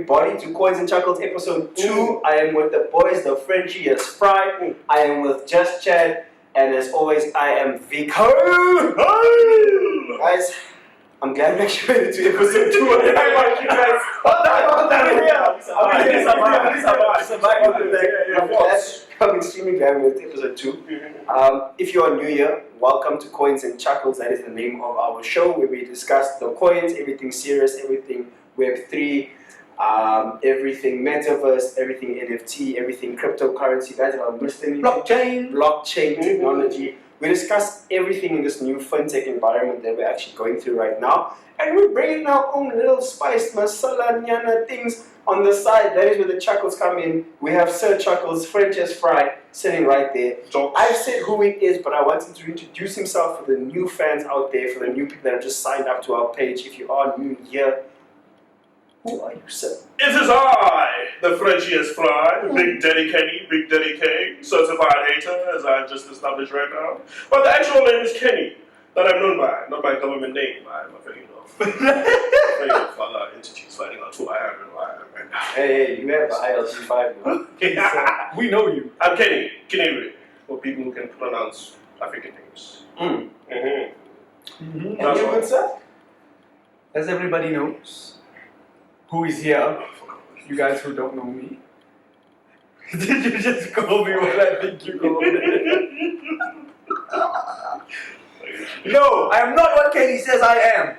everybody to Coins and Chuckles episode 2. I am with the boys, the Frenchiest Fry. I am with Just Chad, and as always, I am Vico. Guys, I'm glad we actually made it to episode 2. I want you guys. I'm extremely glad we made it to episode 2. If you are new here, welcome to Coins and Chuckles. That is the name of our show where we discuss the coins, everything serious, everything Web3, everything metaverse, everything NFT, everything cryptocurrency. Guys, I'm listening. Blockchain technology. We discuss everything in this new fintech environment that we're actually going through right now. And we bring in our own little spice, masala, nyana things on the side. That is where the Chuckles come in. We have Sir Chuckles, Frenchiest Fry, sitting right there. I've said who he is, but I want him to introduce himself for the new fans out there, for the new people that have just signed up to our page. If you are new here, who are you, sir? It is I, the Frenchiest Fry, Big Daddy Kenny, Big Daddy K, certified hater, as I just established right now. But the actual name is Kenny, that I'm known by, not my government name. I'm afraid of other entities finding out who I am and why I am right now. Hey, you have the ILC5 now. We know you. I'm Kenny, Kenny, for people who can pronounce African names. And you That's good, sir? As everybody knows, who is here? You guys who don't know me. Did you just call me what I think you called me? No, I am not what Kenny says I am.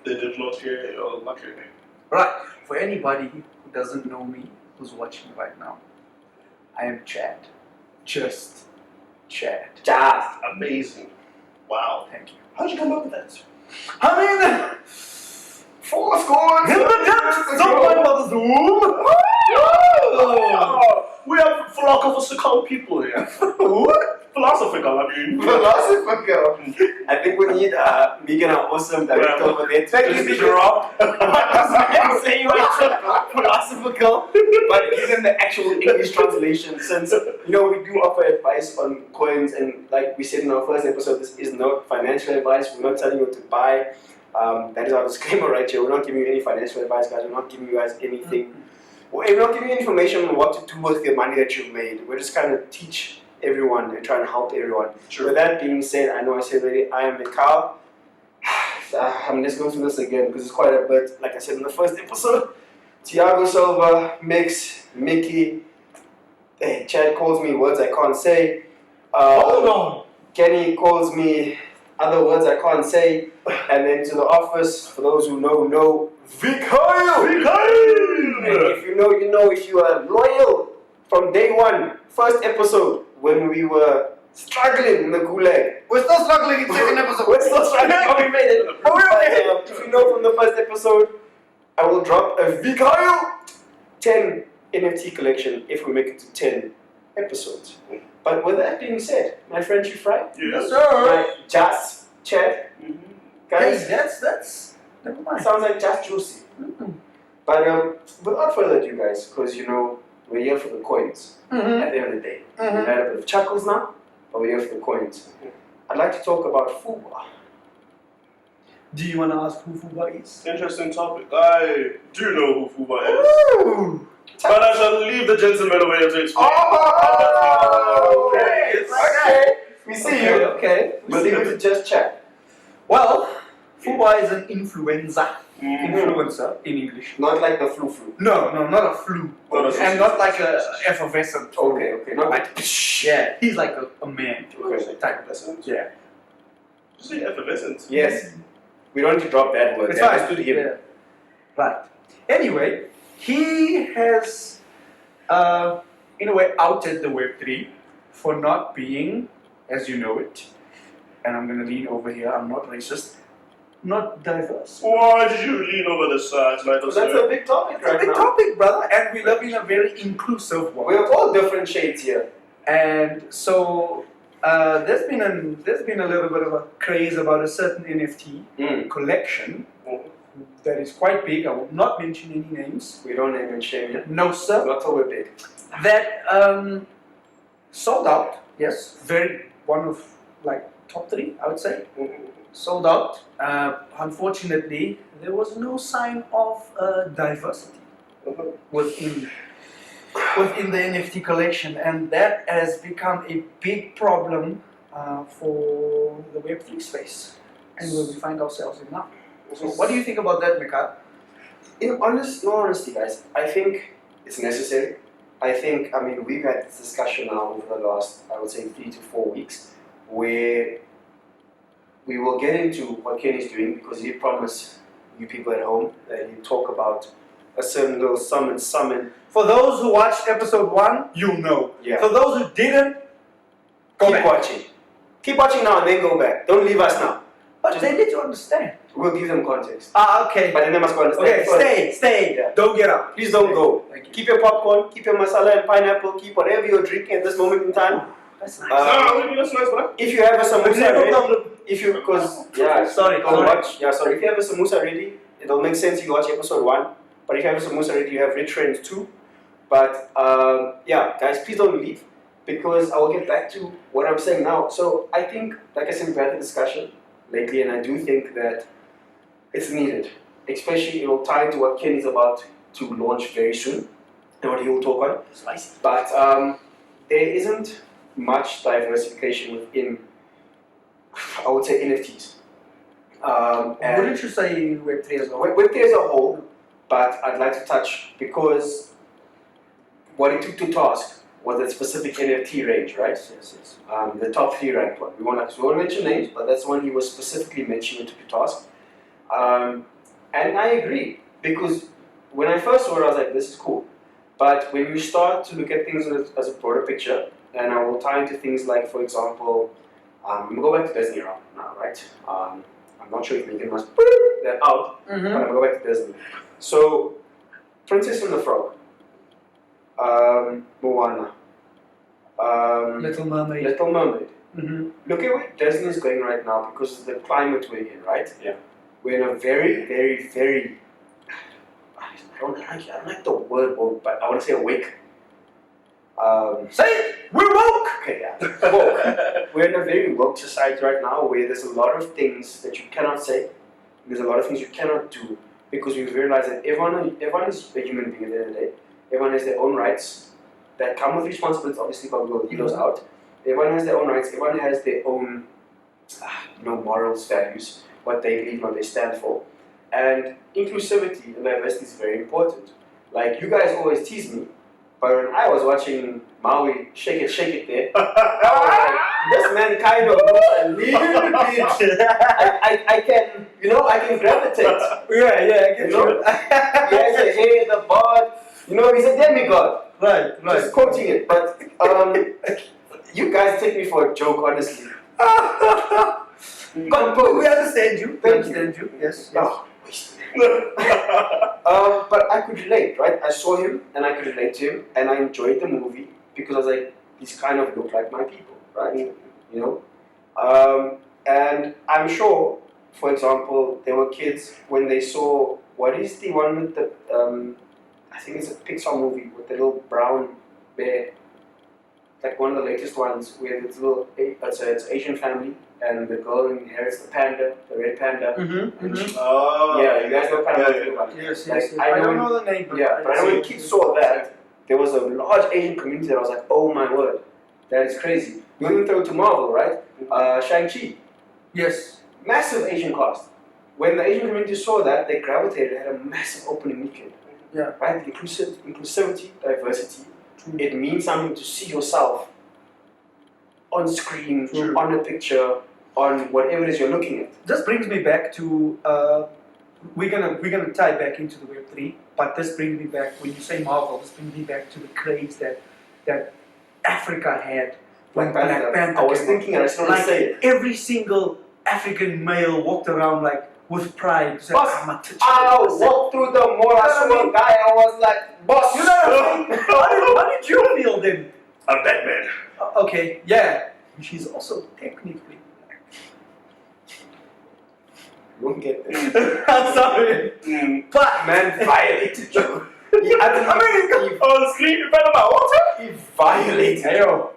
They did not hear your lucky name. Right, for anybody who doesn't know me, who's watching right now, I am Chad. Just Chad. Just. Amazing. Wow. Thank you. How'd you come up with that? I mean, 4 scores! in the depths of my mother's womb. We have philosophical people here. What? Philosophical, I mean. Philosophical. I think we need Megan, our awesome director over there. Thank you, Mr. Rob. I'm saying philosophical, but give them the actual English translation. Since we do offer advice on coins, and like we said in our first episode, this is not financial advice. We're not telling you what to buy. That is our disclaimer right here. We're not giving you any financial advice, guys. We're not giving you guys anything. We're not giving you information on what to do with the money that you've made. We're just trying to teach everyone and trying to help everyone. Sure. With that being said, I know I said already, I am Michyle. I'm just going through this again because it's quite a bit. Like I said in the first episode, Thiago Silva, Mix, Mickey, Chad calls me words I can't say. Hold on. Kenny calls me other words I can't say. And then to the office, for those who know, Vichyle! And if you know, you know. If you are loyal from day one, first episode, when we were struggling in the gulag. We're still struggling in second episode. We're still struggling, but we made it. But if you know from the first episode, I will drop a Vichyle 10 NFT collection if we make it to 10 episodes. But with that being said, my friend Fry, Yes, sir. Just Chat, guys, Hey, that's never mind. sounds like just juicy. But without further ado, guys, because we're here for the coins. At the end of the day, we've had a bit of chuckles now, but we're here for the coins. I'd like to talk about Fuba. Do you want to ask who Fuba is? interesting topic. I do know who Fuba is. Ooh. But I shall leave the gentleman away to explain. Oh, okay. We see you. Okay. We'll leave it to Just Chat. Well, Fuba is an influencer in English. Not like the flu. No, not a flu. And not like a effervescent. Okay. Not like. Yeah, he's like a man type. Effervescent? Yeah. You say effervescent? Yes. We don't need to drop that word. It's That fine. was to him. Yeah. Right. Anyway, he has, in a way, outed the Web3 for not being, as you know it, and I'm going to lean over here, I'm not racist, not diverse. Why did you lean over the side tonight? That's a big topic It's a right big now. topic, brother, and we live in a very inclusive world. We're all different shades here. And so there's been a little bit of a craze about a certain NFT collection that is quite big. I will not mention any names. We don't name and shame here. No, sir. Not so we're big. That sold out. Yes, one of top 3, I would say. Sold out. Unfortunately, there was no sign of diversity. within the NFT collection, and that has become a big problem for the Web3 space, and where we find ourselves in now. So, what do you think about that, Michyle? In honesty, guys, I think it's necessary. I mean, we've had this discussion now over the last, I would say, 3 to 4 weeks, where we will get into what Kenny's doing, because he promised you people at home that he'll talk about a certain little summon. For those who watched episode 1, you'll know. Yeah. For those who didn't, Keep watching. Keep watching now and then go back. Don't leave us now. But they need to understand. We'll give them context. Okay. But then they must go understand. Okay, first. stay. Yeah. Don't get up. Please don't go. Thank you. Keep your popcorn, keep your masala and pineapple, keep whatever you're drinking at this moment in time. That's nice. That's nice, bro. If you have a samosa ready, Sorry. If you have a samosa ready, it'll make sense you watch episode 1. But if you have a samosa ready, you have rich friends too. But guys, please don't leave, because I will get back to what I'm saying now. So I think, like I said, we've had the discussion lately, and I do think that it's needed, especially tie into what Kenny's about to launch very soon and what he will talk on. Spicy. But there isn't much diversification within, I would say, NFTs. And Wouldn't you say Web3 as a whole? Web3 as a whole, but I'd like to touch, because what it took to task was that specific NFT range, right? Yes. The top 3 ranked one. We won't mention names, but that's the one he was specifically mentioning to task. And I agree, because when I first saw it, I was like, this is cool. But when you start to look at things as a broader picture, and I will tie into things like, for example, we'll go back to Disney now, right? I'm not sure if Megan must put that out, but I'm going to go back to Disney. So, Princess and the Frog, Moana, Little Mermaid. Look at where Disney is going right now because of the climate we're in, right? Yeah. We're in a very, very, very, I don't like the word woke, but I want to say awake. Say it! We're woke! Okay, yeah. Woke. We're in a very woke society right now where there's a lot of things that you cannot say. There's a lot of things you cannot do, because we've realized that everyone is a human being at the end of the day. Everyone has their own rights that come with responsibilities, obviously, but we'll leave those out. Everyone has their own rights. Everyone has their own, morals, values, what they believe, what they stand for. And inclusivity and diversity is very important. Like, you guys always tease me, but when I was watching Maui shake it there, I was like, this man kind of looks a little bit. I can gravitate. Yeah, I get you. He has the hair, the beard. He's a demigod. Right. Just quoting it, but you guys take me for a joke, honestly. But we understand you. Thank you. Yes. Oh, but I could relate, right? I saw him and I could relate to him, and I enjoyed the movie because I was like, these kind of look like my people, right? And I'm sure, for example, there were kids when they saw, what is the one with the, I think it's a Pixar movie with the little brown bear, like one of the latest ones where it's it's an Asian family and the girl inherits the panda, the red panda. And she, yeah, you guys know kind of what I'm talking about. Yes. I don't know the name. But I know when kids saw that, there was a large Asian community that I was like, oh my word, that is crazy. We even throw to Marvel, right? Shang-Chi. Yes. Massive Asian cast. When the Asian community saw that, they gravitated, had a massive opening weekend. Yeah. Right? Inclusivity, diversity. It means something to see yourself on screen, on a picture, on whatever it is you're looking at. This brings me back to we're gonna tie back into the Web3, but this brings me back, when you say Marvel, this brings me back to the craze that Africa had when Black Panther. I was thinking, and I still want to say it. Every single African male walked around like with pride. Said, I walked through the mall, I saw a guy, I was like, boss. You know what I mean? How did you feel then? I'm Batman. Okay, yeah. She's also technically black. You won't get this. I'm sorry. But Man violated you. On the screen in front of my water? He violated you. Ayo.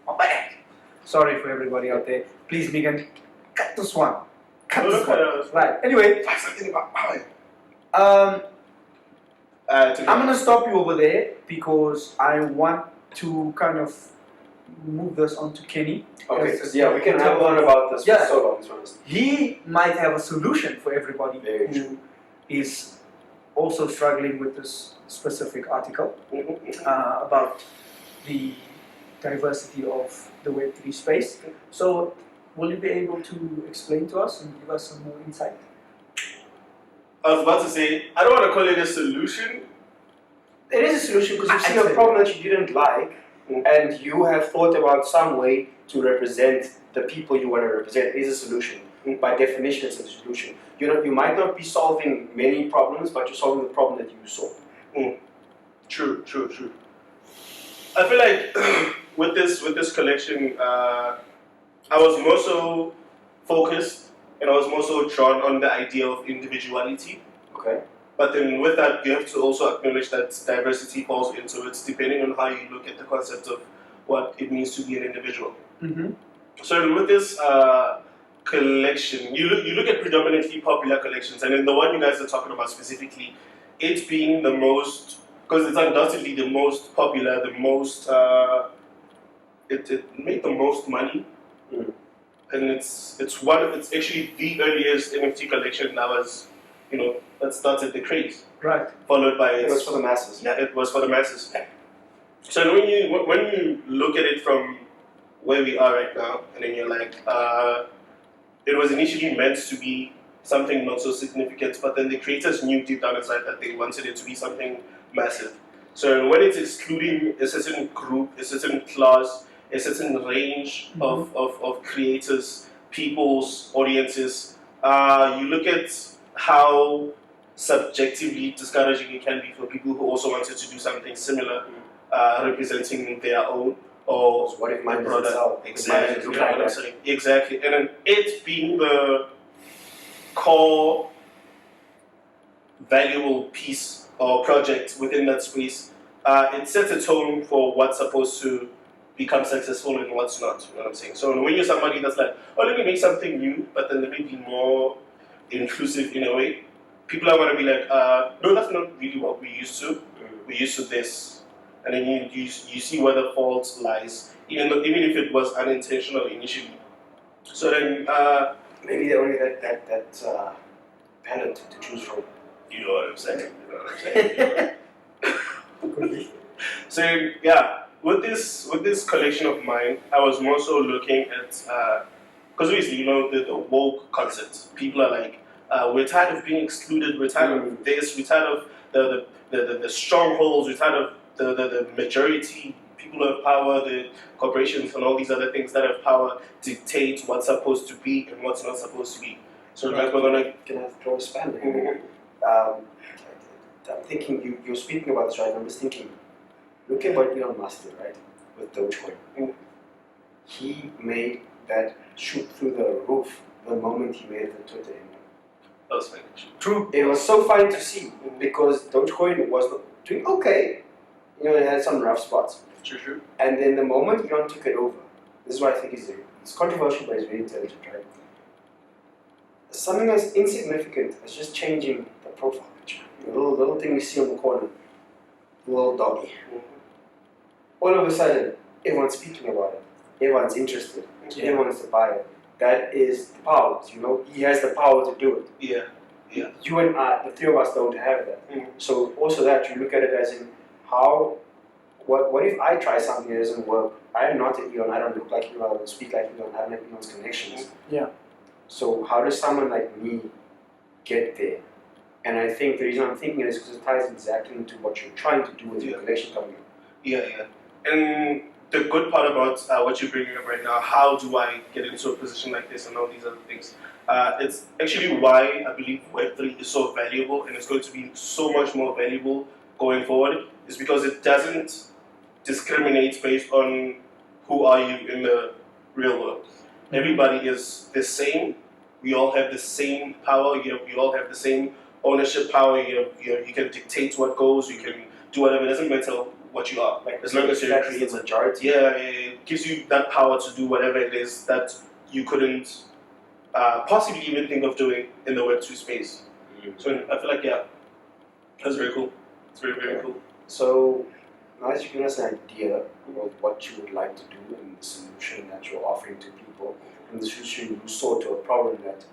My bad. Sorry for everybody out there. Please, Megan, cut this one. Cut this one. Right. Anyway. I'm gonna stop you over there because I want to kind of move this on to Kenny. Okay, As- yeah, we can have on about this Yeah. for so long, to be honest. He might have a solution for everybody Very who is also struggling with this specific article about the diversity of the Web3 space. So, will you be able to explain to us and give us some more insight? I was about to say, I don't want to call it a solution. It is a solution because you I see a see. problem that you didn't like, and you have thought about some way to represent the people you want to represent. It is a solution. By definition, it's a solution. You might not be solving many problems, but you're solving the problem that you saw. True. I feel like with this collection, I was more so focused and I was more so drawn on the idea of individuality. Okay. But then with that, you have to also acknowledge that diversity falls into it, depending on how you look at the concept of what it means to be an individual. Mm-hmm. So with this collection, you look at predominantly popular collections, and then the one you guys are talking about specifically, it being the most, because it's undoubtedly the most popular, the most, it made the most money, and it's actually the earliest NFT collection that started the craze. Right. Followed by It was for the masses. Yeah, it was for the masses. So when you look at it from where we are right now, and then you're like, it was initially meant to be something not so significant, but then the creators knew deep down inside that they wanted it to be something massive. So when it's excluding a certain group, a certain class, a certain range of creators, people's audiences, you look at how subjectively discouraging it can be for people who also wanted to do something similar, representing their own or What if mine product. doesn't sell? Exactly. Mine You know what I'm saying? Exactly. And then it being the core valuable piece or project within that space, it sets a tone for what's supposed to become successful and what's not. You know what I'm saying? So when you're somebody that's like, oh, let me make something new, but then let me be more inclusive in a way, people are going to be like, no, that's not really what we used to. We're used to this. And then you see where the fault lies, even if it was unintentional initially. So then, Maybe they only that palette to choose from. you know what I'm saying? So yeah, with this collection of mine, I was more so looking at because obviously the woke concept. People are like, we're tired of being excluded. We're tired of this. We're tired of the strongholds. We're tired of the majority. People who have power, the corporations, and all these other things that have power dictate what's supposed to be and what's not supposed to be. So like we're gonna. Can I throw a span? I'm thinking you're speaking about this, right? I'm just thinking. Look at what Elon Musk did, right? With Dogecoin. He made that shoot through the roof the moment he made the Twitter ending. That was fine. True. It was so funny to see because Dogecoin was doing okay. It had some rough spots. True. And then the moment Elon took it over, this is what I think it's controversial, but it's very intelligent, right? Something as insignificant as just changing the profile picture. The little thing you see on the corner, the little doggy. All of a sudden, everyone's speaking about it. Everyone's interested. Everyone wants to buy it. That is the power. He has the power to do it. Yeah. You and I, the three of us, don't have that. So also that you look at it as in what if I try something that doesn't work? I am not an Elon. I don't look like Elon. I don't speak like Elon. I don't have Elon's connections. Yeah. So how does someone like me get there? And I think the reason I'm thinking it is because it ties exactly into what you're trying to do with your collection company. Yeah. And the good part about what you're bringing up right now, how do I get into a position like this and all these other things, it's actually why I believe Web3 is so valuable and it's going to be so much more valuable going forward, is because it doesn't discriminate based on who are you in the real world. Everybody is the same. We all have the same power. We all have the same ownership power. You can dictate what goes. You can do whatever. It doesn't matter what you are. As long as you're the majority. Yeah, it gives you that power to do whatever it is that you couldn't possibly even think of doing in the Web2 space. So I feel like, yeah, that's very cool. It's very, very cool. So now that you've given us an idea of what you would like to do and the solution that you're offering to people, and the solution you saw to a problem that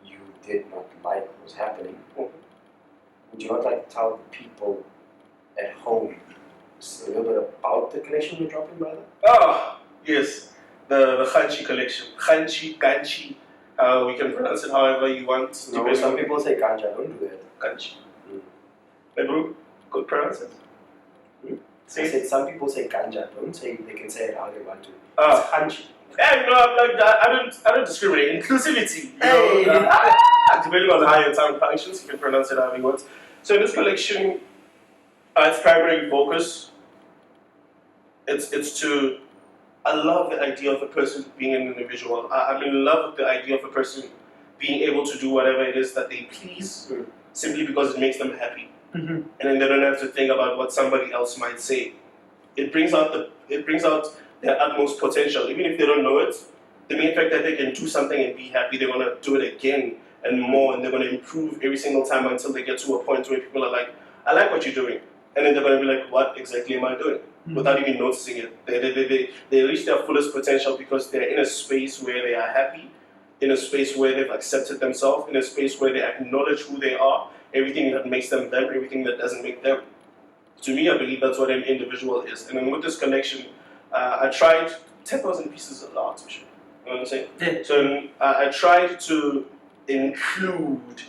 you did not like was happening, would you not like to tell the people at home a little bit about the collection you're dropping, brother? Oh, yes. The Khanchi collection. Khanchi, Ganchi. We can pronounce it however you want. No, some people say ganja, don't do that. Ganchi. Hey, bro, could pronounce it? I Say it. said some people say ganja, don't say they can say it how they want to. Ah. It's hanchi. Yeah, no, I'm like that. I don't discriminate. Inclusivity. You know, depending on how your tongue functions, you can pronounce it however you want. So in this collection, its primary focus, it's to. I love the idea of a person being an individual. I'm in love with the idea of a person being able to do whatever it is that they please, simply because it makes them happy, and then they don't have to think about what somebody else might say. It brings out their utmost potential, even if they don't know it. The mere fact that they can do something and be happy, they're gonna do it again and more, and they're gonna improve every single time until they get to a point where people are like, "I like what you're doing," and then they're gonna be like, "What exactly am I doing?" Without even noticing it. They reach their fullest potential because they're in a space where they are happy, in a space where they've accepted themselves, in a space where they acknowledge who they are, everything that makes them them, everything that doesn't make them. To me, I believe that's what an individual is. And then with this collection, I tried 10,000 pieces a lot, you know what I'm saying? Yeah. So I tried to include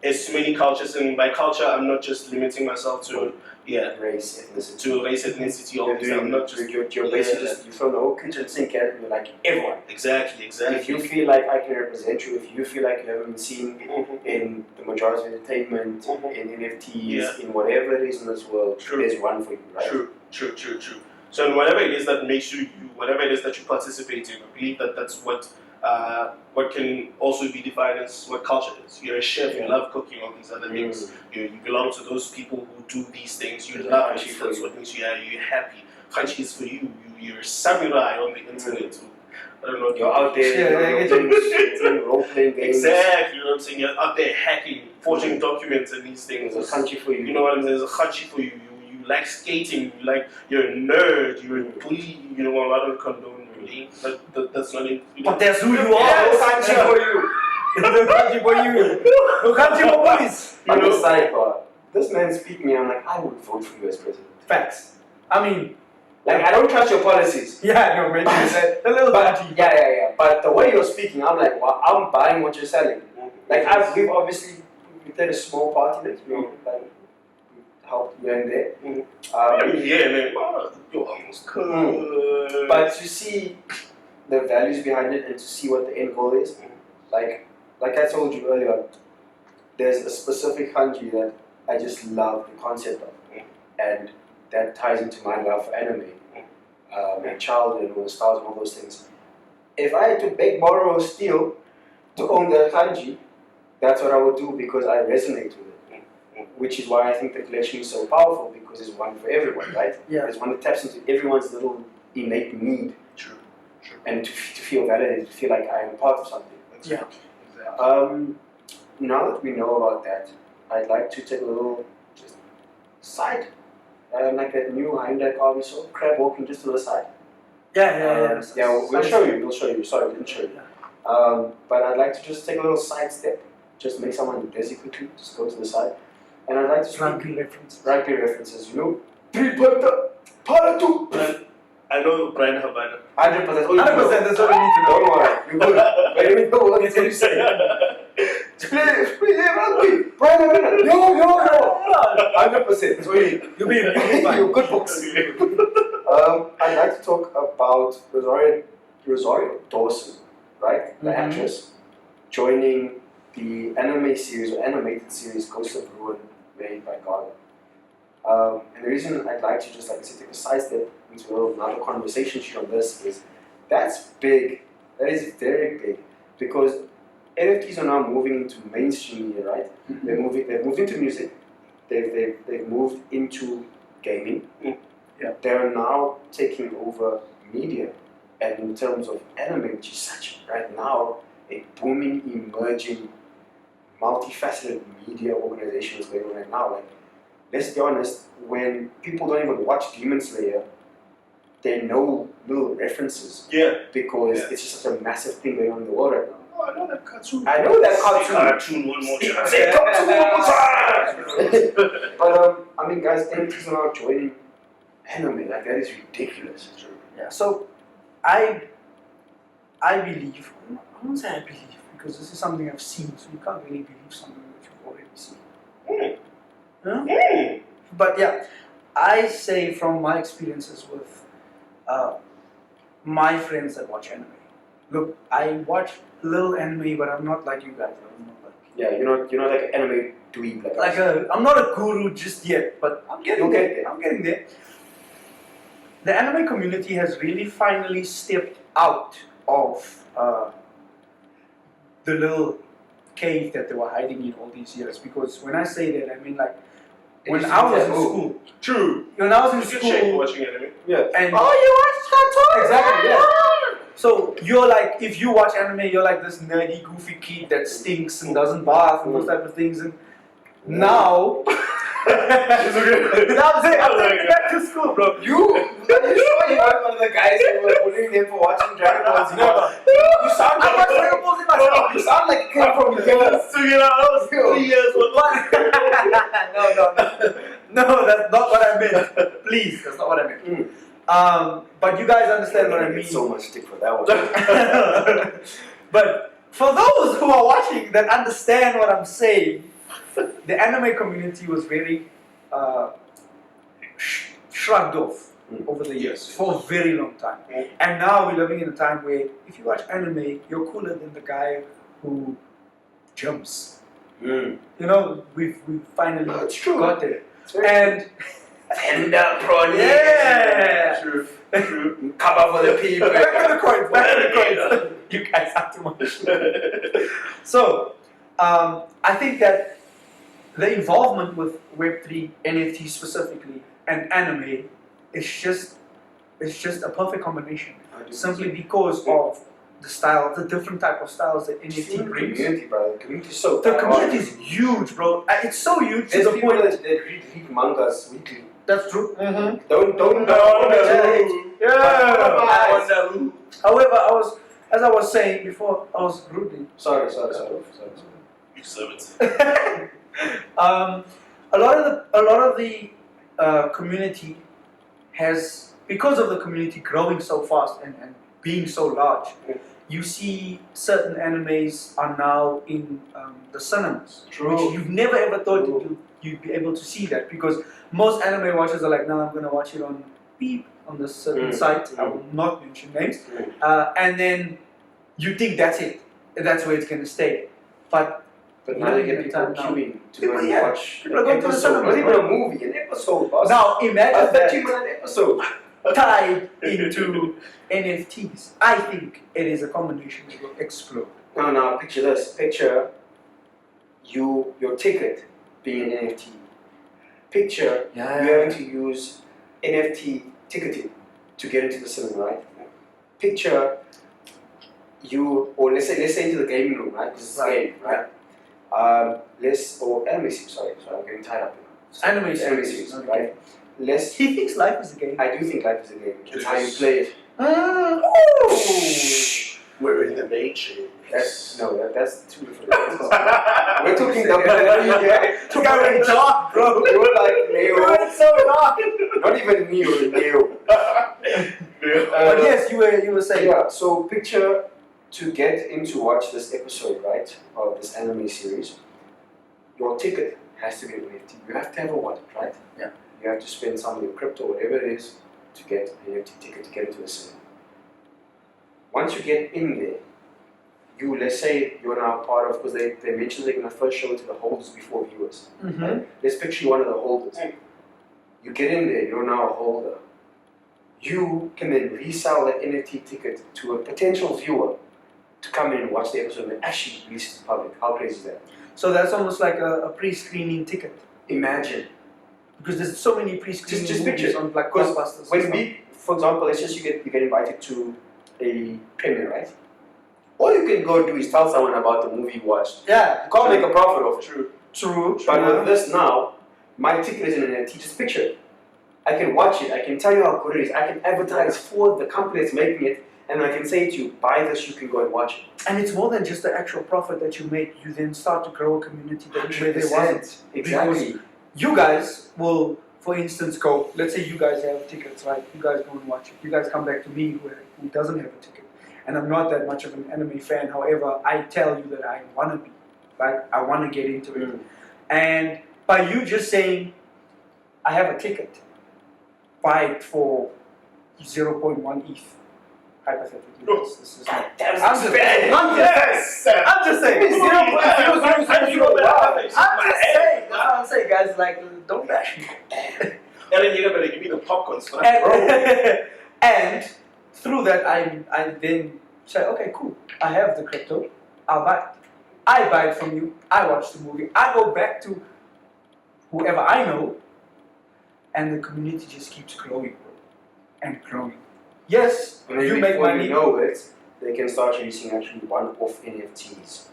as many cultures, and by culture, I'm not just limiting myself to Race, ethnicity. to race, ethnicity, all these. I'm not just You're basically just, you throw the whole kitchen sink at it and you're like, everyone. exactly. If you feel like I can represent you, if you feel like you haven't been seen in the majority of entertainment, in NFTs, in whatever it is in this world, there's one for you, right? True. So whatever it is that makes you you, whatever it is that you participate in, I believe that that's what can also be defined as what culture is. You're a chef, you love cooking, all these other things. You belong to those people who do these things. You love it. That's what makes you you're happy. Khanchi is for you. You're a samurai on the internet. I don't know. You're out there, playing role-playing games. Exactly, you know what I'm saying? You're out there hacking, forging documents and these things. There's a country for you. You know what I'm saying? There's a Khanchi for you. You like skating. You're a nerd. You're a bully. You know, a lot of condone bullying. That's not it. But that's who you are. Yes, No country for you. No country for you. No country for police. On the sidebar, this man speaking me, I'm like, I would vote for you as president. Facts. I mean, like, I don't trust your policies. yeah, no, maybe you said a little But bit. yeah. But the way you're speaking, I'm like, well, I'm buying what you're selling. Like, we've obviously played a small part in it, you know, like helped here and there. Man, you're almost cool. But to see the values behind it and to see what the end goal is, like I told you earlier, there's a specific country that I just love the concept of, and that ties into my love for anime, and childhood and all the stars and all those things. If I had to beg, borrow, or steal to own that kanji, that's what I would do because I resonate with it. Which is why I think the collection is so powerful, because it's one for everyone, right? Yeah. It's one that taps into everyone's little innate need. True. And to feel validated, to feel like I am part of something. Yeah. Now that we know about that, I'd like to take a little just side. Like that new Hyundai car we saw, crab walking just to the side. Yeah. We'll show you. Sorry, I didn't show you. But I'd like to just take a little side step, just make someone busy quickly, just go to the side. And I'd like to Rugby references. Rugby references, you know. 3-pointer, para 2. I know Brian Habana. 100%. 100%, that's all we need to know. Don't worry, you're good. But let me know what you say. Play rugby. Brian Habana. Yo. 100%. That's what you need. You'll be fine. You're good books. I'd like to talk about Rosario Dawson, right? The actress, joining the anime series or animated series Ghost of Ruin made by Gaga. And the reason I'd like to just, like I said, take a side step into another conversation sheet on this is that's big. That is very big, because NFTs are now moving into mainstream media, right? They've moved into music. They've moved into gaming. Yeah. They're now taking over media, and in terms of anime, which is such right now a booming, emerging, multifaceted media organization is going on right now. Like, let's be honest, when people don't even watch Demon Slayer, they know little references Yeah. because it's just such a massive thing going on in the world right now. Oh, I know that cartoon. I know that Say cartoon. cartoon one more time. Say cartoon one more time. But I mean, guys, NFTs are now joining anime. Like that is ridiculous. Yeah. So, I believe. I won't say I believe because this is something I've seen. So you can't really believe something that you've already seen. Yeah? But yeah, I say from my experiences with my friends that watch anime. Look, I watch little anime, but I'm not like you guys. I'm not like you're not like an anime dweeb like us. I'm not a guru just yet, but I'm getting You'll there. get there. I'm getting there. The anime community has really finally stepped out of the little cave that they were hiding in all these years. Because when I say that, I mean like when I was in school. True. When I was in It's a shame school, watching anime. Yeah. and you watch cartoons? exactly, yeah. So you're like, if you watch anime, you're like this nerdy, goofy kid that stinks and doesn't bath and those type of things. And now, I'm taking back to school, bro. Are you sure you weren't one of the guys who were bullying them for watching Dragon Ball Z? Never. You sound I like watch Dragon Ball Z myself. you sound like a kid from the That was 3 years. No, that's not what I meant. Please, that's not what I meant. But you guys understand what I mean. So much stick for that one. But for those who are watching that understand what I'm saying, the anime community was very shrugged off over the years for a very long time. And now we're living in a time where if you watch anime, you're cooler than the guy who jumps. You know, we've finally got there. And tender prawn. yeah. True. Cover for the people. Back to the coins. Back to the coins. You guys have too much. So, I think that the involvement with Web3, NFT specifically, and anime is just a perfect combination. Simply because of the style, the different type of styles that NFT brings. Community, bro. The community is so. The community is huge, bro. It's so huge to There's the people point. that read mangas weekly. That's true. Don't However, as I was saying before, I was rudely. Sorry. You serve it. A lot of the community has, because of the community growing so fast and being so large, you see certain animes are now in the cinemas. True. Which you've never ever thought that you'd be able to see that, because most anime watchers are like, no, I'm going to watch it on Beep, on this certain site. I will not mention names. And then you think that's it. That's where it's going to stay. But now they get people queuing to go and watch people are going to the cinema. Not even a movie, an episode. Now imagine a that 30-minute episode. tied into NFTs. I think it is a combination that will explode. No, picture this. Picture your ticket being an NFT. Picture you having to use NFT ticketing to get into the cinema, right? Picture you, or let's say into the gaming room, right? Because it's a game, right? Or anime series, sorry, I'm getting tied up now. Anime series, right? He thinks life is a game. I do think life is a game. It's how you play it. We're in the matrix. That's two different things. We're talking WWE here. Took out a dark, bro. You're like Neo. You're so dark. Not even Neo. But yes, you were saying. Yeah, so picture to get in to watch this episode, right, of this anime series, your ticket has to be an NFT. You have to have a wallet, right? Yeah. You have to spend some of your crypto, whatever it is, to get an NFT ticket to get into the cinema. Once you get in there, let's say you're now part of, because they mentioned they're going to first show it to the holders before viewers. Right? Let's picture you one of the holders. You get in there, you're now a holder. You can then resell that NFT ticket to a potential viewer to come in and watch the episode and actually release it to the public. How crazy is that? So that's almost like a pre-screening ticket. Imagine. Because there's so many pre-screening Just movies picture on like Blockbusters. When for example, let's just you get invited to a premiere, right? All you can go do is tell someone about the movie you watched. Yeah. You can't make a profit off it. True. But with this now, My ticket is an NFT, just picture it. I can watch it, I can tell you how good it is, I can advertise for the company that's making it, and I can say to you, buy this, you can go and watch it. And it's more than just the actual profit that you make. You then start to grow a community that where there wasn't. Exactly. You guys will, for instance, go, let's say you guys have tickets, right? You guys go and watch it. You guys come back to me who doesn't have a ticket. And I'm not that much of an anime fan. However, I tell you that I want to be, right? I want to get into it. And by you just saying, I have a ticket, buy it for 0.1 ETH. Hypothetically, this is not. I'm I'm just saying. I'm just saying. That's what I'm saying, guys. Like, don't bash me. And then you're gonna give me the popcorn for that, bro. And through that, I then say, okay, cool. I have the crypto. I'll buy it. I buy it from you. I watch the movie. I go back to whoever I know, and the community just keeps growing, bro, and growing. Yes, And you make money. You know it, they can start releasing actually one-off NFTs.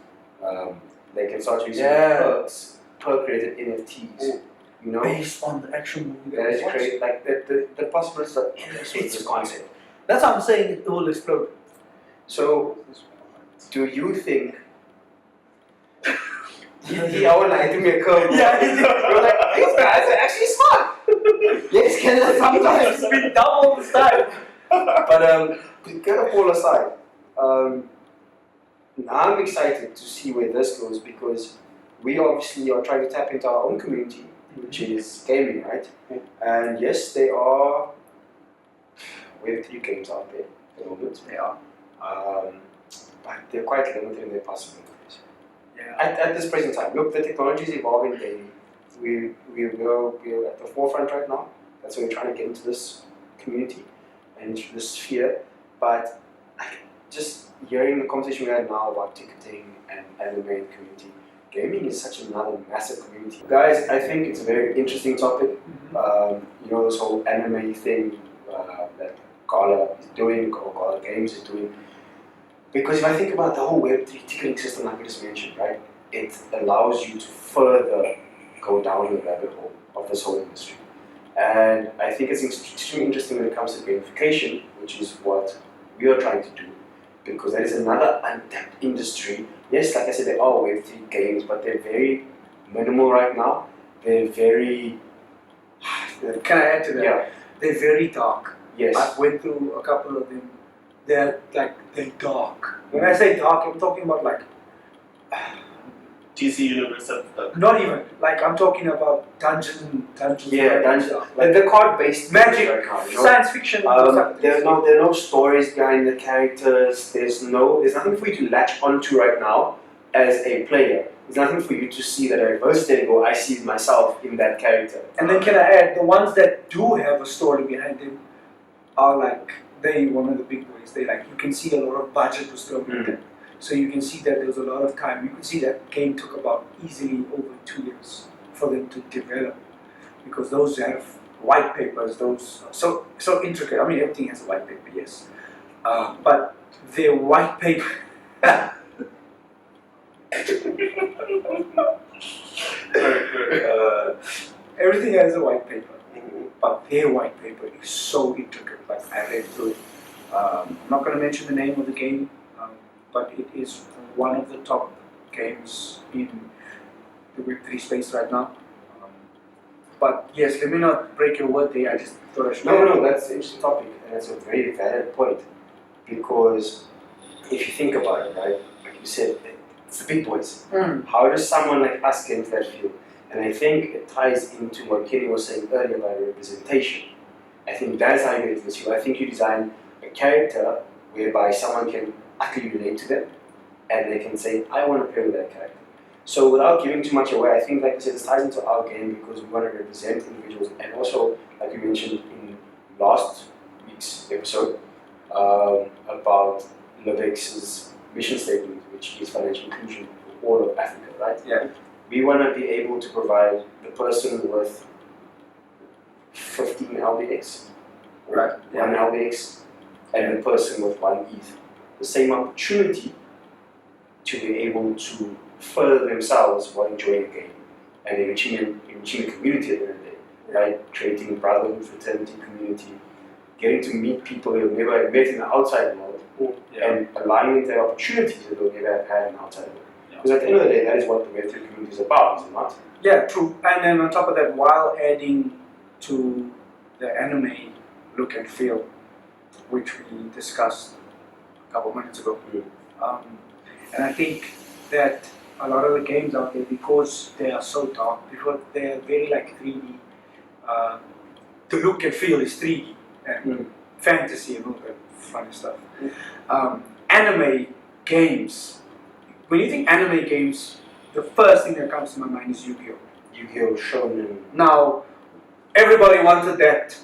They can start releasing perks, perk-rated NFTs. You know, Based on the actual movie that is was watched. great. Like the possibilities are endless with this concept. That's what I'm saying. It will explode. So, do you think? I would like to make a curve. Yeah, you're like, these guys are actually smart. Yes, can sometimes It's been double the time. But get a all aside. I'm excited to see where this goes because we obviously are trying to tap into our own community, which is gaming, right? And yes, there are Web3 games out there at the moment. They are. But they're quite limited in their possibilities. Yeah. At this present time, look, the technology is evolving daily. We're at the forefront right now. That's why we're trying to get into this community and into this sphere. But just hearing the conversation we had now about ticketing and anime community, gaming is such another massive community. Guys, I think it's a very interesting topic. You know, this whole anime thing that Gala is doing, or Gala Games is doing. Because if I think about the whole Web3 ticketing system, like we just mentioned, right, it allows you to further go down the rabbit hole of this whole industry. And I think it's extremely interesting when it comes to gamification, which is what we are trying to do, because that is another untapped industry. Yes, like I said, there are Web3 games, but they're very minimal right now. They're very... Can I add to that? Yeah. They're very dark. Yes. I've went through a couple of them. They're dark. When I say dark, I'm talking about like DC Universe. not even like I'm talking about dungeons. Yeah, dungeons. Like the card-based magic, right now, you know? science fiction. There are no stories behind the characters. There's nothing for you to latch onto right now as a player. There's nothing for you to see that I versed in. Go, I see myself in that character. And then can I add, the ones that do have a story behind them are like one of the big boys. They like, you can see a lot of budget was thrown in them. So you can see that there was a lot of time. You can see that game took about easily over 2 years for them to develop, because those have white papers. Those so intricate. I mean, everything has a white paper, yes, but their white paper. Everything has a white paper, but their white paper is so intricate. Like I read through it. I'm not going to mention the name of the game, but it is one of the top games in the Web3 space right now. But yes, let me not break your word there. I just thought I should. No, that's an interesting topic, and that's a very valid point, because if you think about it, right, like you said, it's the big boys. How does someone like us get into that field? And I think it ties into what Kenny was saying earlier about representation. I think that's how you get into this field. I think you design a character whereby someone can actually relate to them, and they can say, I want to play with that character. So without giving too much away, I think, like I said, this ties into our game because we want to represent individuals, and also, like we mentioned in last week's episode, about Lovex's mission statement, which is financial inclusion for all of Africa, right? Yeah. We want to be able to provide the person with 15 LBX, Right. 1 LBX, and the person with 1 ETH the same opportunity to be able to further themselves while enjoying the game. and enriching the community at the end of the day, right? Creating brotherhood, fraternity, community, getting to meet people you've never met in the outside world, and allowing them the opportunities that they'll never have had in the outside world. Because at the end of the day, that is what the Web3 community is about, is it not? Yeah, true. And then on top of that, while adding to the anime look and feel, which we discussed a couple of minutes ago. And I think that a lot of the games out there, because they are so dark, because they are very like 3D, the look and feel is 3D and fantasy and all that funny stuff. Anime games, when you think anime games, the first thing that comes to my mind is Yu-Gi-Oh! Yu-Gi-Oh! Shonen. Now, everybody wanted that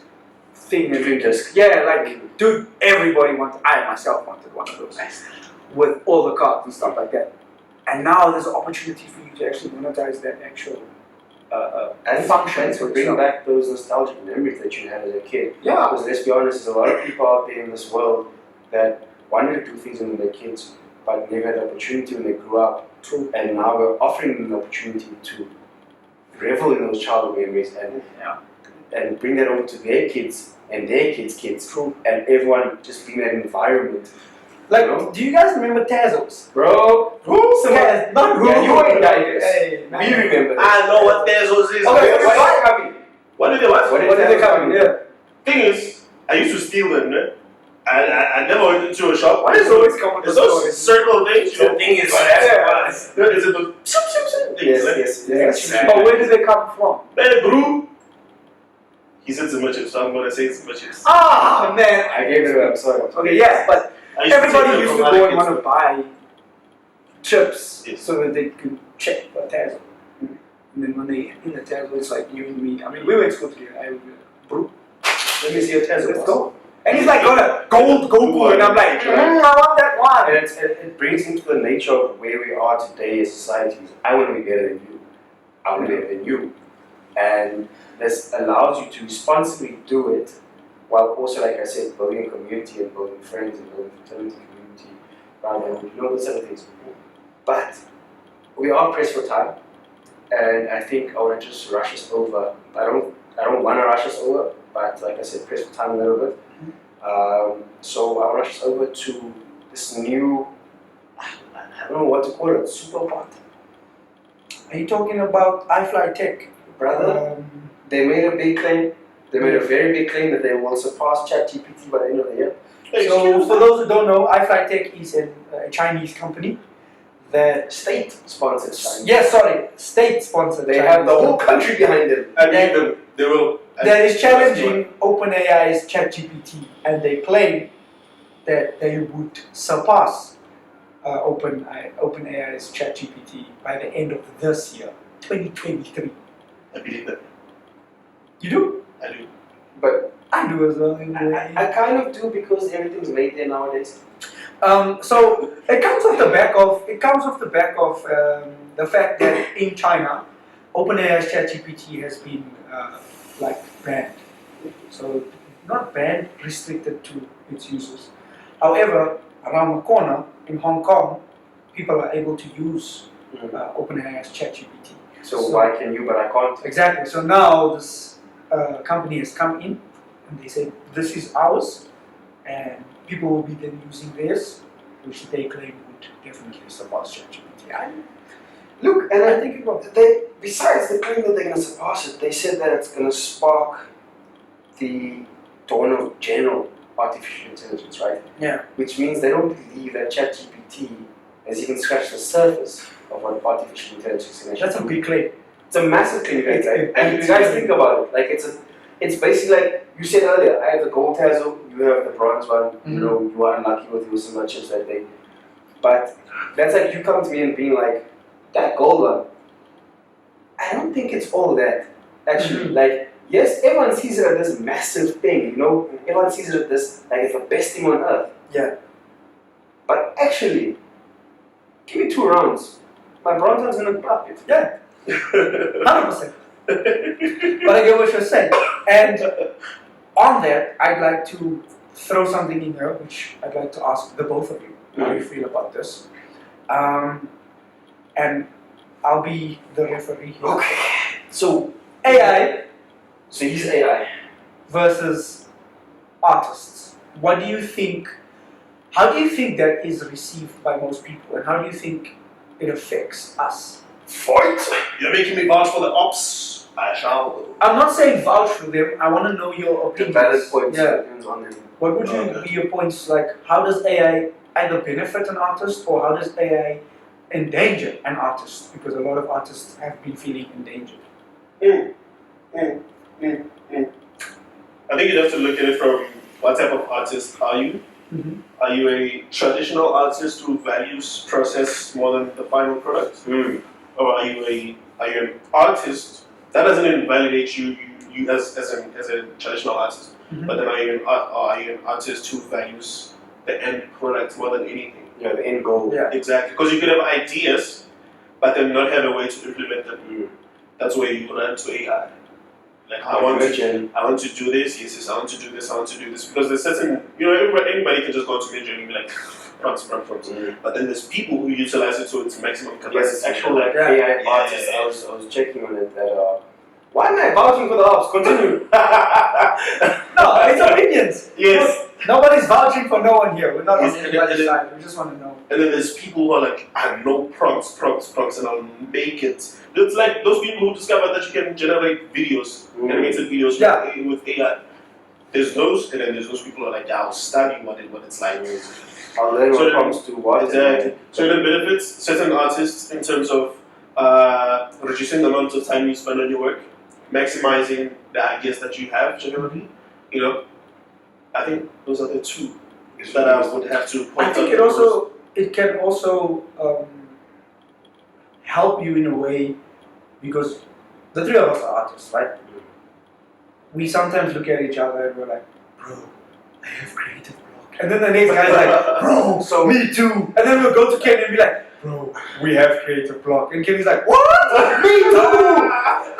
thing. Dream disc. Yeah, like, dude, everybody wanted, I myself wanted one of those. With all the cards and stuff like that. And now there's an opportunity for you to actually monetize that actual and functions to for bring yourself. back those nostalgic memories that you had as a kid. Yeah. Because let's be honest, there's a lot of people out there in this world that wanted to do things when they were kids, but never had the opportunity when they grew up. True. And now we're offering them the opportunity to revel in those childhood memories and bring that over to their kids and their kids' kids. True. And everyone just be in that environment. Like, You know? do you guys remember Tazos? Bro, Taz, not who? Yeah, you ain't diapers. Hey, we remember that. I know what Tezos is. Okay, what's coming? What did they what? What What did they come in? Yeah. Thing is, I used to steal them, né? I never went into a shop. Why does it always come with the It's those stories? circle things, you know? thing is, Is it the things, né? yes. But where do they come from? Man, Brew, he said some chips, so I'm gonna say some chips. Ah, man. I gave it up, sorry. Okay, yeah, but I used to take everybody them used from to other go and kids. want to buy chips Yes. so that they could check for Tazo. And then when they in the Tazo, it's like you and me. I mean, we went to school together. I bro, Let me see your Tesla. let's go. And he's like, got a gold Goku, and I'm like, I want that one. And it brings into the nature of where we are today as societies. I want to be better than you. I want to be better than you. And this allows you to responsibly do it while also, like I said, building a community and building friends and building fraternity community, rather than, you know, those other things. But we are pressed for time, and I think I want to just rush us over. I don't want to rush us over, but like I said, pressed for time a little bit. So I'll rush us over to this new, I don't know what to call it, superbot. Are you talking about iFlyTech? Brother, they made a big claim. They made a very big claim that they will surpass ChatGPT by the end of the year. So, for those who don't know, iFlyTech is a Chinese company that State-sponsored China. state sponsored. They have the whole country behind them. I believe them. They will. That is challenging OpenAI's ChatGPT, and they claim that they would surpass OpenAI's ChatGPT by the end of this year, 2023. I believe them. You do? I do. But I do as well. I kind of do because everything's made there nowadays. So it comes off the back of the fact that in China, OpenAI's ChatGPT has been banned. So not banned, restricted to its users. However, around the corner in Hong Kong, people are able to use OpenAI's ChatGPT. So why can you but I can't? Exactly. So now this company has come in and they say this is ours, and people will be then using theirs, which they claim would definitely surpass ChatGPT. Look, and I think besides the claim that they're going to surpass it, they said that it's going to spark the dawn of general artificial intelligence, right? Yeah. Which means they don't believe that ChatGPT has even scratched the surface of what artificial intelligence can actually That's a do. big claim. It's a massive claim, right? It- And you guys think about it, like it's basically like you said earlier. I have the gold tassel, you have the bronze one. You know, you are unlucky with your so much chips that day. But that's like you come to me and being like, that gold one. I don't think it's all that. Actually, like yes, everyone sees it as this massive thing. You know, everyone sees it as this like it's the best thing on earth. Yeah. But actually, give me 2 rounds. My bronze one's gonna up it. Yeah. 100%. But I get what you're saying. And on that, I'd like to throw something in there, which I'd like to ask the both of you how you feel about this. And I'll be the referee here. Okay. So AI he's AI. versus artists. What do you think? How do you think that is received by most people, and how do you think it affects us? Fight! You're making me vouch for the ops. I shall. I'm not saying vouch for them. I want to know your opinion. Valid points Yeah. on them. What would be your points? Like, how does AI either benefit an artist, or how does AI endanger an artist? Because a lot of artists have been feeling endangered. I think you'd have to look at it from what type of artist are you? Mm-hmm. Are you a traditional artist who values process more than the final product? Or are you an artist that doesn't invalidate you as a traditional artist? Mm-hmm. But then are you an artist who values the end product more than anything? Yeah, the end goal. Yeah. Exactly. Because you could have ideas, but then not have a way to implement them. That's where you run to AI. Like, I want to do this, yes, I want to do this, I want to do this. Because there's certain, anybody can just go to Ninja and be like, prompts. But then there's people who utilize it to its maximum capacity. Yes, actual like AI artists. I was checking on it that why am I vouching for the ops? Continue. No, it's opinions. Yes. Nobody's vouching for no one here. We're not on anybody's side. We just want to know. And then there's people who are like, I have no prompts, and I'll make it. It's like those people who discover that you can generate videos, animated videos with AI. There's those, and then there's those people who are like, I'll study what it's like. I'll learn what prompts to what. Exactly. So it benefits certain artists in terms of reducing the amount of time you spend on your work, maximizing the ideas that you have generally. I think those are the two that I would have to point out. I think it can also help you in a way, because the three of us are artists, right? We sometimes look at each other and we're like, bro, I have creative block. And then the next guy's like, bro, so me too. And then we'll go to Ken and be like, bro, we have creative block. And Kenny's like, what? Me too.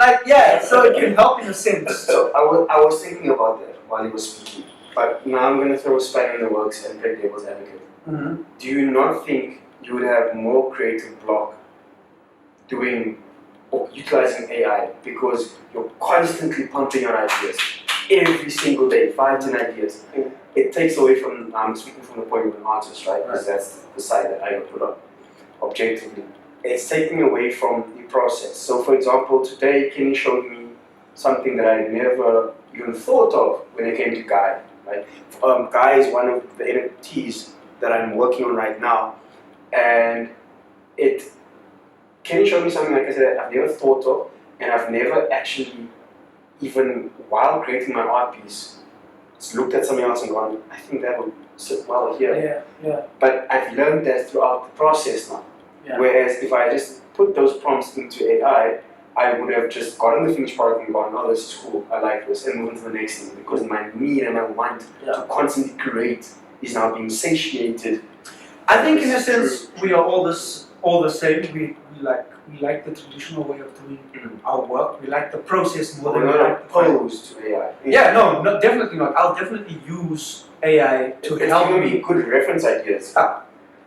Like, yeah, so it can help in a sense. So I was thinking about that while he was speaking. But now I'm going to throw a spanner in the works and play devil's advocate. Mm-hmm. Do you not think you would have more creative block doing or utilizing AI because you're constantly pumping out ideas every single day, 5-10 ideas? It takes away from, I'm speaking from the point of an artist, right? Because that's the side that I put up objectively. It's taking away from the process. So for example, today Kenny showed me something that I never even thought of when it came to Guy. Right? Guy is one of the NFTs that I'm working on right now, and Kenny showed me something, like I said, I've never thought of, and I've never actually, even while creating my art piece, looked at something else and gone, I think that would sit well here. Yeah. But I've learned that throughout the process now. Yeah. Whereas if I just put those prompts into AI, I would have just gotten the finished product and gone, oh, this is cool, I like this, and moved on to the next thing, because my need and my want to constantly create is now being satiated. I think in a sense we are all the same. We like the traditional way of doing our work. We like the process more than we like the opposed to AI. Yeah, no, definitely not. I'll definitely use AI to help me. Good reference ideas.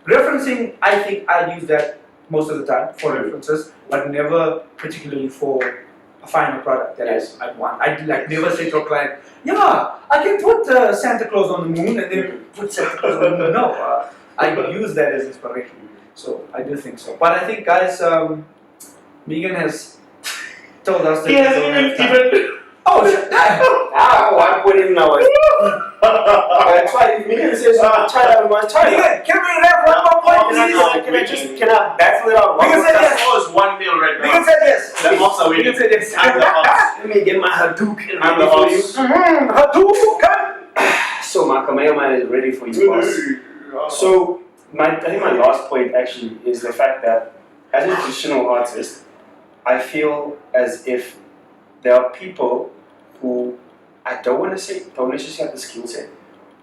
Referencing, I think I'll use that most of the time for references, but never particularly for a final product that I want. I'd never say to a client, yeah, I can put Santa Claus on the moon and then put Santa Claus on the moon. No, I use that as inspiration. So I do think so. But I think, guys, Megan has told us that he hasn't even. I put it in our. That's why Megan says, China, we must try. Megan, can we have one more point, please? Can I battle it out? Megan said yes. That was 1 mil right now. Megan said yes. The ops are winning. Megan said yes. I'm the ops. Let me get my Hadouken. I'm the ops. Hadouken! So my Kamehameha is ready for you, boss. So I think my last point actually is the fact that as a traditional artist, I feel as if there are people who I don't necessarily have the skill set,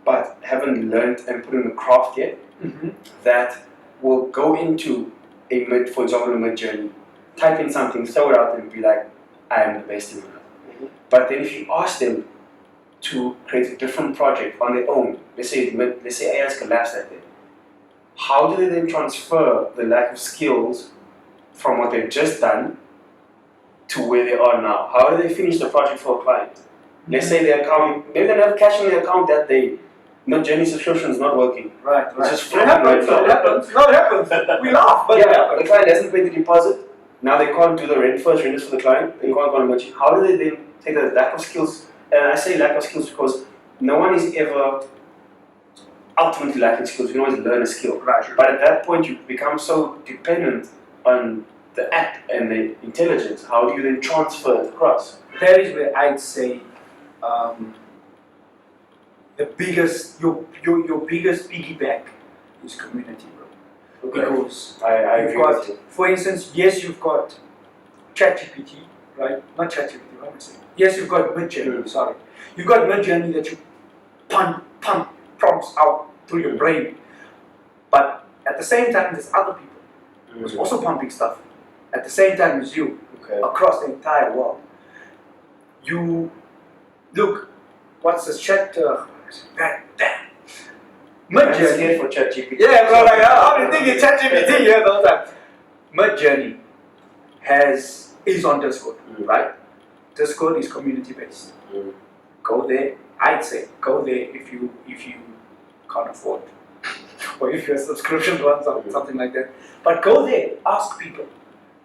but haven't learned and put in the craft yet, that will go into for example, a mid journey, type in something, throw it out and be like, I am the best in the world. But then if you ask them to create a different project on their own, let's say AI has collapsed that day, how do they then transfer the lack of skills from what they've just done to where they are now? How do they finish the project for a client? Let's say their account, maybe they don't have cash in their account that day. No journey subscription is not working. Right. It's just It happens. It happens. No, it happens. We laugh, but it Yeah, happens. the client hasn't paid the deposit. Now they can't do the first renters for the client. They can't go on merchant. How do they then take the lack of skills? And I say lack of skills because no one is ever ultimately lacking skills. You can always learn a skill. Right. But at that point, you become so dependent on the app and the intelligence. How do you then transfer it across? That is where I'd say the biggest, your biggest piggyback is community, bro. Okay. Because I you've agree got, with you. for instance, yes, you've got ChatGPT, right? Not ChatGPT, what am I saying? Yes, you've got Midjourney, sorry. You've got Midjourney that you pump prompts out through your brain. But at the same time, there's other people who's also pumping stuff at the same time as you Okay. across the entire world. You look, what's the chat? Damn. I'm Midjourney. scared for ChatGPT. Yeah, bro, like, I've been thinking ChatGPT the whole time. Midjourney is on Discord, right? Discord is community based. Go there. I'd say go there if you can't afford, or if your subscription runs out, something like that. But go there, ask people.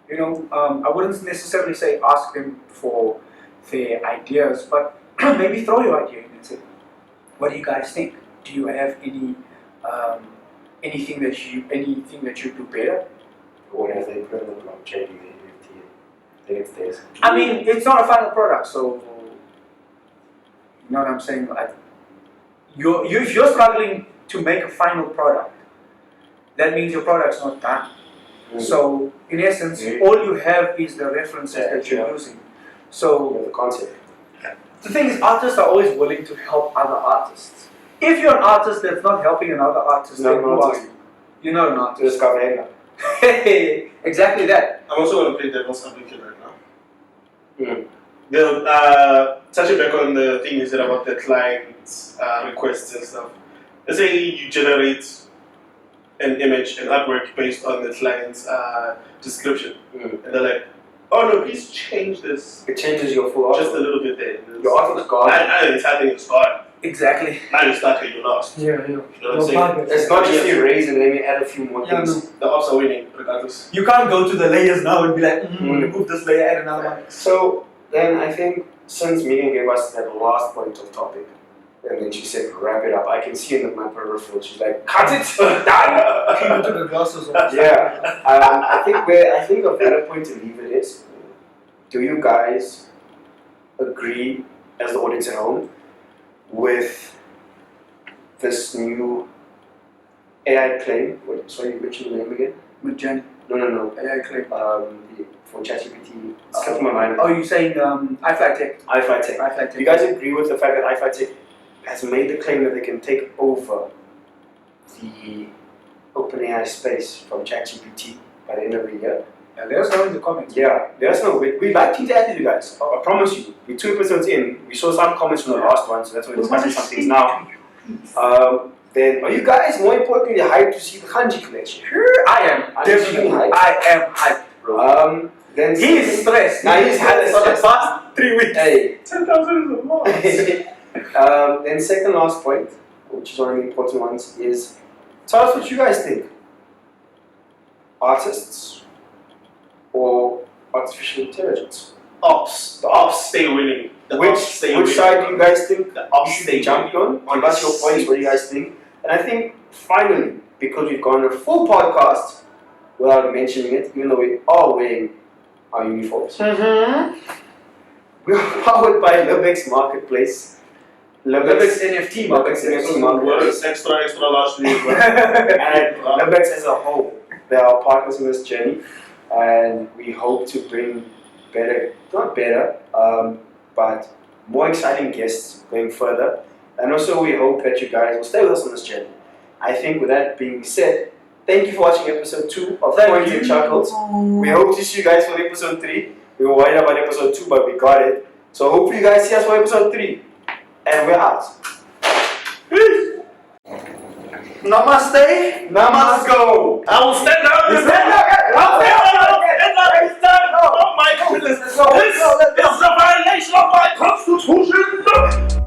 You know, I wouldn't necessarily say ask them for their ideas, but maybe throw your idea in and say, "What do you guys think? Do you have anything that you do better?" Or as they put on the blockchain, the NFT, the next days. I mean, it's not a final product, so you know what I'm saying. Like, if you're struggling to make a final product, that means your product's not done. So, in essence, all you have is the references that you're using. So, The concept. the thing is, artists are always willing to help other artists. If you're an artist that's not helping another artist, then who are you? You're not an To artist. discover Hega. Hey, exactly that. I'm also going to play devil's advocate right now. Mm. Touching back on the thing you said about the client requests and stuff. Let's say you generate an image, an artwork based on the client's description. And they're like, oh no, please change this It changes your full art. just a little bit there. Your art is gone. And it's having it's gone. Exactly. Now you're stuck and you lost. Yeah. You know what I'm saying? It's not just erase and let me add a few more Yeah, things. The ops are winning regardless. You can't go to the layers now and be like, remove this layer, add another one. So then I think since Megan gave us that last point of topic, and then she said wrap it up, I can see in my peripheral, she's like, cut it, done. People took the glasses off. Yeah, I think a better point to leave it is, do you guys agree as the audience at home with this new AI claim? Sorry, you mentioned the name again? Midjourney. No. AI claim. For ChatGPT, it's slipped my mind. Oh, you're saying iFlyTech. iFlyTech. iFlyTech. Do you guys agree with the fact that iFlyTech has made the claim that they can take over the OpenAI space from ChatGPT by the end of the year? Yeah, let us know in the comments. Yeah, let us know. We like to interact with you guys. I promise you. We're 2 episodes in. We saw some comments from the last one, so that's why we're discussing some things now. Then, are you guys more importantly hyped to see the Kanji collection? Sure, I am. I'm Definitely. hyped. I am hyped, bro. Then He's stressed. Now he's had for the past 3 weeks. Hey. 10,000 is a lot. Then second last point, which is one of the important ones, is tell us what you guys think. Artists or artificial intelligence? Ops. The ops stay winning. The ops stay winning. Which side do you guys think The ops you should stay be jumping on? Give us your points, Honestly. what do you guys think? And I think finally, because we've gone a full podcast without mentioning it, even though we are wearing our uniforms. We are powered by Lubex Marketplace. Lubex NFT Lubex NFT Marketplace. Extra last week. And Lubex as a whole, they are partners in this journey, and we hope to bring but more exciting guests going further. And also we hope that you guys will stay with us on this journey. I think with that being said, thank you for watching episode 2 of Coins and Chuckles. We hope to see you guys for episode 3. We were worried about episode 2, but we got it. So hopefully you guys see us for episode 3. And we're out. Peace. Namaste. Namaste. I will stand up. Stand up. I'll stand up. cannot stand. Oh my goodness. This is a violation of my constitution.